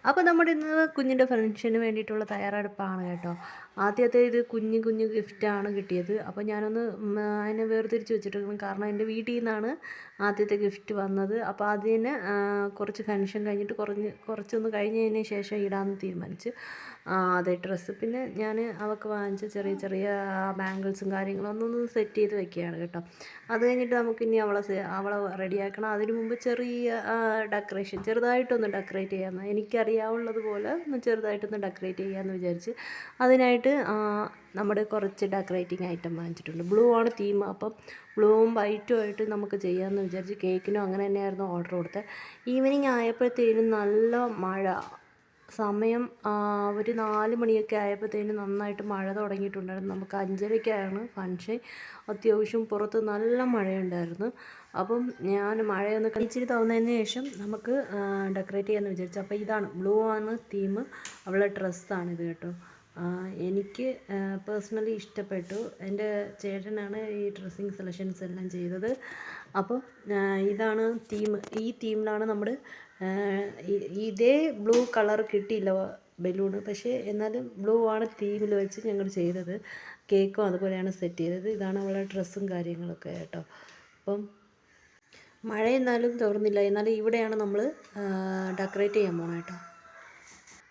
അപ്പോൾ നമ്മുടെ ഇന്ന് കുഞ്ഞിൻ്റെ ഫംഗ്ഷന് വേണ്ടിയിട്ടുള്ള തയ്യാറെടുപ്പാണ് കേട്ടോ. ആദ്യത്തെ ഇത് കുഞ്ഞു കുഞ്ഞു ഗിഫ്റ്റാണ് കിട്ടിയത്. അപ്പോൾ ഞാനൊന്ന് അതിനെ വേർതിരിച്ച് വെച്ചിട്ടുണ്ട്. കാരണം എൻ്റെ വീട്ടിൽ നിന്നാണ് ആദ്യത്തെ ഗിഫ്റ്റ് വന്നത്. അപ്പോൾ അതിന് കുറച്ച് ഫംഗ്ഷൻ കഴിഞ്ഞിട്ട് കുറച്ചൊന്ന് കഴിഞ്ഞതിന് ശേഷം ഇടാമെന്ന് തീരുമാനിച്ച്. അതേ ഡ്രസ്സ് പിന്നെ ഞാൻ അവൾക്ക് വാങ്ങിച്ച ചെറിയ ചെറിയ ബാംഗിൾസും കാര്യങ്ങളും ഒന്നൊന്ന് സെറ്റ് ചെയ്ത് വെക്കുകയാണ് കേട്ടോ. അത് കഴിഞ്ഞിട്ട് നമുക്കിനി അവളെ റെഡിയാക്കണം. അതിനു മുമ്പ് ചെറിയ ഡെക്കറേഷൻ ചെറുതായിട്ടൊന്ന് ഡെക്കറേറ്റ് ചെയ്യാമെന്ന് എനിക്കറിയാവുള്ളതുപോലെ ഒന്ന് ചെറുതായിട്ടൊന്ന് ഡെക്കറേറ്റ് ചെയ്യാമെന്ന് വിചാരിച്ച് അതിനായിട്ട് നമ്മുടെ കുറച്ച് ഡെക്കറേറ്റിംഗ് ഐറ്റം വാങ്ങിച്ചിട്ടുണ്ട്. ബ്ലൂ ആണ് തീം. അപ്പം ബ്ലൂവും വൈറ്റും ആയിട്ട് നമുക്ക് ചെയ്യാമെന്ന് വിചാരിച്ച് കേക്കിനും അങ്ങനെ തന്നെയായിരുന്നു ഓർഡർ കൊടുത്തത്. ഈവനിങ് ആയപ്പോഴത്തേനും നല്ല മഴ. സമയം ഒരു 4 മണിയൊക്കെ ആയപ്പോഴത്തേനും നന്നായിട്ട് മഴ തുടങ്ങിയിട്ടുണ്ടായിരുന്നു. നമുക്ക് 5:30ക്കാണ് ഫംഗ്ഷൻ. അത്യാവശ്യം പുറത്ത് നല്ല മഴയുണ്ടായിരുന്നു. അപ്പം ഞാൻ മഴയൊന്ന് ഇച്ചിരി തോന്നുന്നതിന് ശേഷം നമുക്ക് ഡെക്കറേറ്റ് ചെയ്യാമെന്ന് വിചാരിച്ചു. അപ്പോൾ ഇതാണ് ബ്ലൂ ആണ് തീം. അവളുടെ ഡ്രസ്സാണിത് കേട്ടോ. എനിക്ക് പേഴ്സണലി ഇഷ്ടപ്പെട്ടു. എൻ്റെ ചേട്ടനാണ് ഈ ഡ്രസ്സിങ് സെലക്ഷൻസ് എല്ലാം ചെയ്തത്. അപ്പോൾ ഇതാണ് തീം. ഈ തീമിലാണ് നമ്മൾ ഇതേ ബ്ലൂ കളർ കിട്ടിയില്ല ബലൂണ്. പക്ഷേ എന്നാലും ബ്ലൂ ആണ് തീമിൽ വെച്ച് ഞങ്ങൾ ചെയ്തത്. കേക്കും അതുപോലെയാണ് സെറ്റ് ചെയ്തത്. ഇതാണ് അവളുടെ ഡ്രസ്സും കാര്യങ്ങളൊക്കെ കേട്ടോ. അപ്പം മഴ എന്നാലും തോർന്നില്ല. എന്നാലും ഇവിടെയാണ് നമ്മൾ ഡെക്കറേറ്റ് ചെയ്യാൻ പോകണം കേട്ടോ.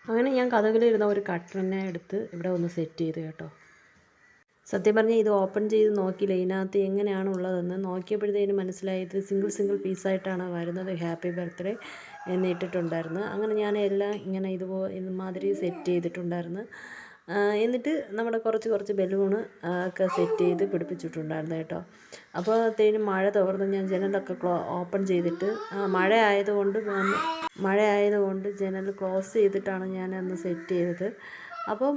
അങ്ങനെ ഞാൻ കതകിലിരുന്ന ഒരു കർട്ടനെ എടുത്ത് ഇവിടെ ഒന്ന് സെറ്റ് ചെയ്ത് കേട്ടോ. സത്യം പറഞ്ഞാൽ ഇത് ഓപ്പൺ ചെയ്ത് നോക്കിയില്ല ഇതിനകത്ത് എങ്ങനെയാണ് ഉള്ളതെന്ന്. നോക്കിയപ്പോഴത്തേനും മനസ്സിലായത് സിംഗിൾ പീസായിട്ടാണ് വരുന്നത്. ഹാപ്പി ബർത്ത്ഡേ എന്നിട്ടിട്ടുണ്ടായിരുന്നു. അങ്ങനെ ഞാൻ എല്ലാം ഇങ്ങനെ ഇതുമാതിരി സെറ്റ് ചെയ്തിട്ടുണ്ടായിരുന്നു. എന്നിട്ട് നമ്മുടെ കുറച്ച് ബലൂണ് ഒക്കെ സെറ്റ് ചെയ്ത് പിടിപ്പിച്ചിട്ടുണ്ടായിരുന്നു കേട്ടോ. അപ്പോഴത്തേനും മഴ തോർന്ന് ഞാൻ ജനലൊക്കെ ഓപ്പൺ ചെയ്തിട്ട് മഴ ആയതുകൊണ്ട് ജനൽ ക്ലോസ് ചെയ്തിട്ടാണ് ഞാനന്ന് സെറ്റ് ചെയ്തത്. അപ്പം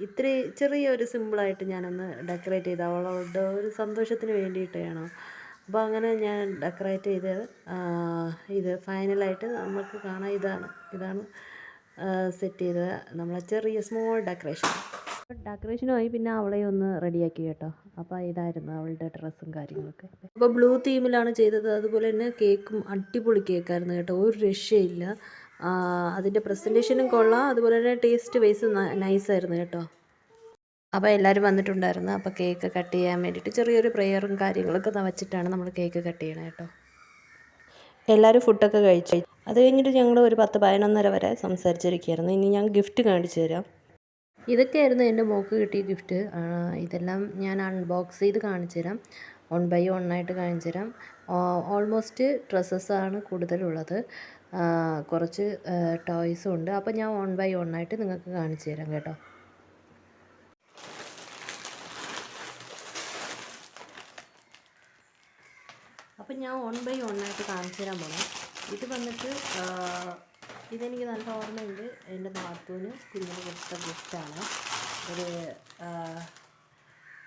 ഇത്തിരി ചെറിയൊരു സിമ്പിളായിട്ട് ഞാനൊന്ന് ഡെക്കറേറ്റ് ചെയ്ത് അവളുടെ ഒരു സന്തോഷത്തിന് വേണ്ടിയിട്ടാണ്. അപ്പോൾ അങ്ങനെ ഞാൻ ഡെക്കറേറ്റ് ചെയ്ത് ഇത് ഫൈനലായിട്ട് നമുക്ക് കാണാം. ഇതാണ് സെറ്റ് ചെയ്തത് നമ്മളെ ചെറിയ സ്മോൾ ഡെക്കറേഷനുമായി പിന്നെ അവളെ ഒന്ന് റെഡിയാക്കി കേട്ടോ. അപ്പോൾ ഇതായിരുന്നു അവളുടെ ഡ്രസ്സും കാര്യങ്ങളൊക്കെ. അപ്പോൾ ബ്ലൂ തീമിലാണ് ചെയ്തത്. അതുപോലെ തന്നെ കേക്കും അടിപൊളി കേക്കായിരുന്നു കേട്ടോ. ഒരു രക്ഷയില്ല. അതിൻ്റെ പ്രസൻറ്റേഷനും കൊള്ളാം. അതുപോലെ തന്നെ ടേസ്റ്റ് വൈസ് നൈസായിരുന്നു കേട്ടോ. അപ്പോൾ എല്ലാവരും വന്നിട്ടുണ്ടായിരുന്നു. അപ്പോൾ കേക്ക് കട്ട് ചെയ്യാൻ വേണ്ടിയിട്ട് ചെറിയൊരു പ്രെയറും കാര്യങ്ങളൊക്കെ വെച്ചിട്ടാണ് നമ്മൾ കേക്ക് കട്ട് ചെയ്യണത് കേട്ടോ. എല്ലാവരും ഫുഡൊക്കെ കഴിച്ചു. അത് കഴിഞ്ഞിട്ട് ഞങ്ങൾ ഒരു 10-11:30 വരെ സംസാരിച്ചിരിക്കുകയായിരുന്നു. ഇനി ഞാൻ ഗിഫ്റ്റ് കാണിച്ചു തരാം. ഇതൊക്കെയായിരുന്നു എൻ്റെ മോൾക്ക് കിട്ടിയ ഗിഫ്റ്റ്. ഇതെല്ലാം ഞാൻ അൺബോക്സ് ചെയ്ത് കാണിച്ചു തരാം. 1 by 1 ആയിട്ട് കാണിച്ചു തരാം. ഓൾമോസ്റ്റ് ഡ്രസ്സസ്സാണ് കൂടുതലുള്ളത്. കുറച്ച് ടോയ്സും ഉണ്ട്. അപ്പോൾ ഞാൻ 1 by 1 ആയിട്ട് നിങ്ങൾക്ക് കാണിച്ചു തരാം കേട്ടോ. അപ്പം ഞാൻ 1 by 1 ആയിട്ട് കാണിച്ചു തരാൻ പോകണം. ഇത് വന്നിട്ട് ഇതെനിക്ക് നല്ല ഓർമ്മയുണ്ട്. എൻ്റെ നാത്തൂന് കുഞ്ഞിന് കൊടുത്ത ഗിഫ്റ്റാണ്. ഒരു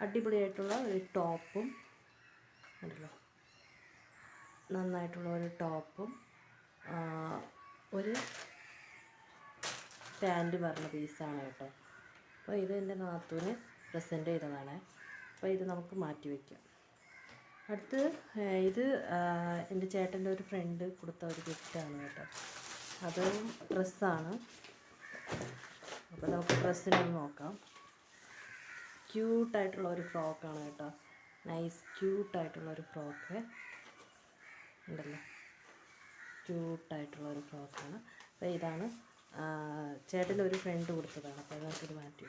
അടിപൊളിയായിട്ടുള്ള ഒരു ടോപ്പും ഉണ്ടല്ലോ, നന്നായിട്ടുള്ള ഒരു ടോപ്പും ഒരു പാൻറ്റ് പറഞ്ഞ പീസാണ് കേട്ടോ. അപ്പോൾ ഇത് എൻ്റെ നാത്തൂന് പ്രസൻറ്റ് ചെയ്തതാണ്. അപ്പോൾ ഇത് നമുക്ക് മാറ്റി വയ്ക്കാം. അടുത്ത് ഇത് എൻ്റെ ചേട്ടൻ്റെ ഒരു ഫ്രണ്ട് കൊടുത്ത ഒരു ഗിഫ്റ്റാണ് കേട്ടോ. അതും ഡ്രസ്സാണ്. അപ്പോൾ നമുക്ക് ഡ്രസ്സിനൊന്ന് നോക്കാം. ക്യൂട്ടായിട്ടുള്ള ഒരു ഫ്രോക്കാണ് കേട്ടോ. നൈസ് ക്യൂട്ടായിട്ടുള്ള ഒരു ഫ്രോക്ക് ഉണ്ടല്ലോ. ക്യൂട്ടായിട്ടുള്ള ഒരു ഫ്രോക്കാണ്. അപ്പോൾ ഇതാണ് ചേട്ടൻ്റെ ഒരു ഫ്രണ്ട് കൊടുത്തതാണ്. അപ്പോൾ നമുക്കിത് മാറ്റി.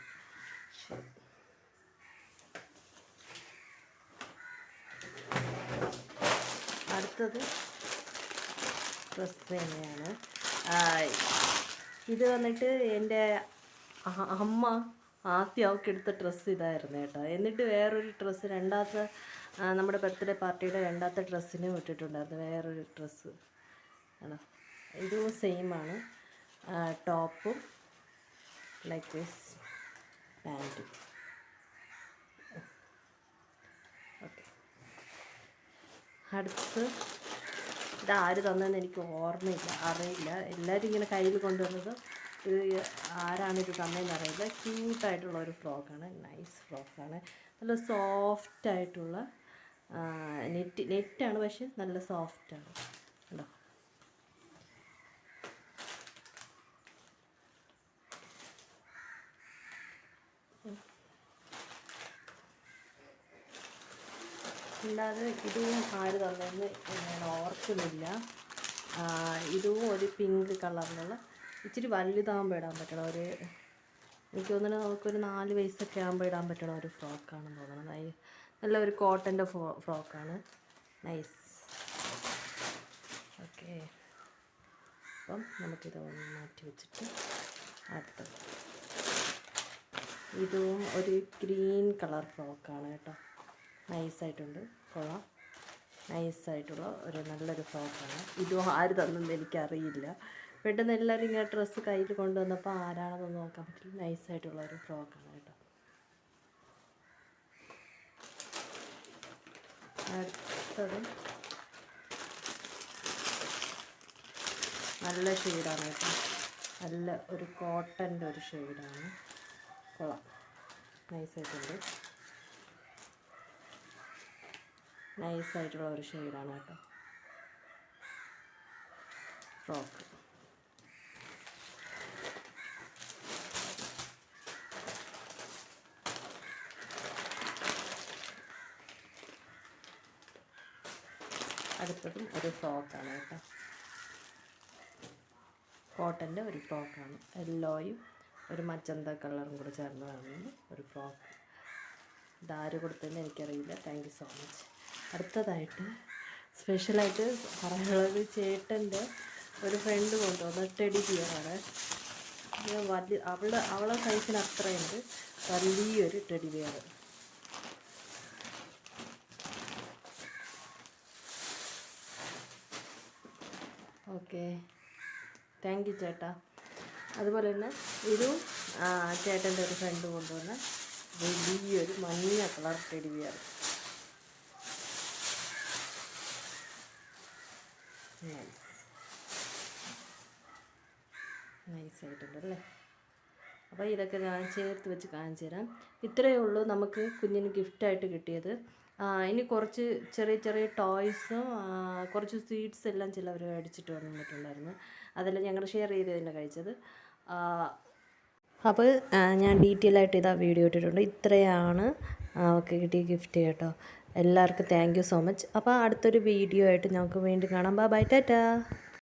ശരി, അടുത്തത് ഡ്രസ്സ് തന്നെയാണ്. ഇത് വന്നിട്ട് എൻ്റെ അമ്മ ആദ്യം അവൾക്ക് എടുത്ത ഡ്രസ്സ് ഇതായിരുന്നു കേട്ടോ. എന്നിട്ട് വേറൊരു ഡ്രസ്സ് നമ്മുടെ ബർത്ത്ഡേ പാർട്ടിയുടെ രണ്ടാമത്തെ ഡ്രസ്സിന് ഇട്ടിട്ടുണ്ടായിരുന്നു. വേറൊരു ഡ്രസ്സ് ആണോ. ഇതും സെയിമാണ്. ടോപ്പും ലൈക്ക് ദിസ് പാൻറ്റും. ഓക്കെ, അടുത്ത് ഇതാര് തന്നതെന്ന് എനിക്ക് അറിയില്ല. എല്ലാവരും ഇങ്ങനെ കയ്യിൽ കൊണ്ടുവന്നത് ഇത് ആരാണിത് തന്നതെന്ന് അറിയില്ല. ക്യൂട്ടായിട്ടുള്ള ഒരു ഫ്രോക്കാണ്. നൈസ് ഫ്രോക്കാണ്. നല്ല സോഫ്റ്റായിട്ടുള്ള നെറ്റാണ്, പക്ഷെ നല്ല സോഫ്റ്റാണ് കേട്ടോ. അല്ലാതെ ഇതും ആര് തന്നെന്ന് ഞാൻ ഓർക്കുന്നില്ല. ഇതും ഒരു പിങ്ക് കളറിലുള്ള ഇച്ചിരി വലുതാകുമ്പോൾ ഇടാൻ പറ്റണം. എനിക്ക് തോന്നുന്നത് നമുക്കൊരു 4 വയസ്സൊക്കെ ആകുമ്പോൾ ഇടാൻ പറ്റണ ഒരു ഫ്രോക്കാണെന്ന് തോന്നുന്നത്. നല്ല ഒരു കോട്ടൻ്റെ ഫ്രോക്കാണ്. നൈസ്. ഓക്കെ, അപ്പം നമുക്കിത് ഒന്ന് മാറ്റി വെച്ചിട്ട് അടുത്തത് ഇതും ഒരു ഗ്രീൻ കളർ ഫ്രോക്കാണ് കേട്ടോ. നൈസായിട്ടുണ്ട്, കൊള്ളാം. നൈസായിട്ടുള്ള ഒരു നല്ലൊരു ഫ്രോക്കാണ്. ഇതും ആര് തന്നെന്ന് എനിക്കറിയില്ല. പെട്ടെന്ന് എല്ലാവരും ഇങ്ങനെ ഡ്രസ്സ് കയ്യിൽ കൊണ്ടുവന്നപ്പോൾ ആരാണെന്നൊന്നും നോക്കാൻ പറ്റില്ല. നൈസായിട്ടുള്ള ഒരു ഫ്രോക്കാണ് കേട്ടോ. അടുത്തത് നല്ല ഷെയ്ഡാണ് കേട്ടോ. നല്ല ഒരു കോട്ടൻ്റെ ഒരു ഷെയ്ഡാണ്. കൊള്ളാം, നൈസായിട്ടുണ്ട്. നൈസായിട്ടുള്ള ഒരു ഷെയ്ഡാണ് കേട്ടോ ഫ്രോക്ക്. അടുത്തതും ഒരു ഫ്രോക്കാണ് കേട്ടോ. കോട്ടൻ്റെ ഒരു ഫ്രോക്കാണ്. യെല്ലോയും ഒരു മജന്ത കളറും കൂടെ ചേർന്ന് കാണുന്ന ഒരു ഫ്രോക്ക്. ഇതാര് കൊടുത്തതെന്ന് എനിക്കറിയില്ല. Thank you so much. അടുത്തതായിട്ട് സ്പെഷ്യലായിട്ട് പറയാനുള്ളത് ചേട്ടൻ്റെ ഒരു ഫ്രണ്ട് കൊണ്ടുവന്ന ടെഡി ബിയറാണ്. അവളെ സൈസിന് അത്രയുണ്ട്. വലിയൊരു teddy bear. Okay, thank you ചേട്ടാ. അതുപോലെ തന്നെ ഇതും ചേട്ടൻ്റെ ഒരു ഫ്രണ്ട് കൊണ്ടുവന്ന വലിയൊരു മഞ്ഞ കളർ ടെഡി ബിയർ. നൈസായിട്ടുണ്ടല്ലേ. അപ്പോൾ ഇതൊക്കെ ഞാൻ ചേർത്ത് വെച്ച് കാണിച്ചു തരാം. ഇത്രയേ ഉള്ളൂ നമുക്ക് കുഞ്ഞിന് ഗിഫ്റ്റായിട്ട് കിട്ടിയത്. ഇനി കുറച്ച് ചെറിയ ചെറിയ ടോയ്സും കുറച്ച് സ്വീറ്റ്സ് എല്ലാം ചിലവർ മേടിച്ചിട്ട് വന്നിട്ടുണ്ടായിരുന്നു. അതെല്ലാം ഞങ്ങൾ ഷെയർ ചെയ്തതില്ല കഴിച്ചത്. അപ്പോൾ ഞാൻ ഡീറ്റെയിൽ ആയിട്ട് ഇതാ വീഡിയോ ഇട്ടിട്ടുണ്ട്. ഇത്രയാണ് അവൾക്ക് കിട്ടിയ ഗിഫ്റ്റ് കേട്ടോ. എല്ലാവർക്കും താങ്ക് യു സോ മച്ച്. അപ്പോൾ അടുത്തൊരു വീഡിയോ ആയിട്ട് നമുക്ക് വീണ്ടും കാണാം. Bye bye, Tata.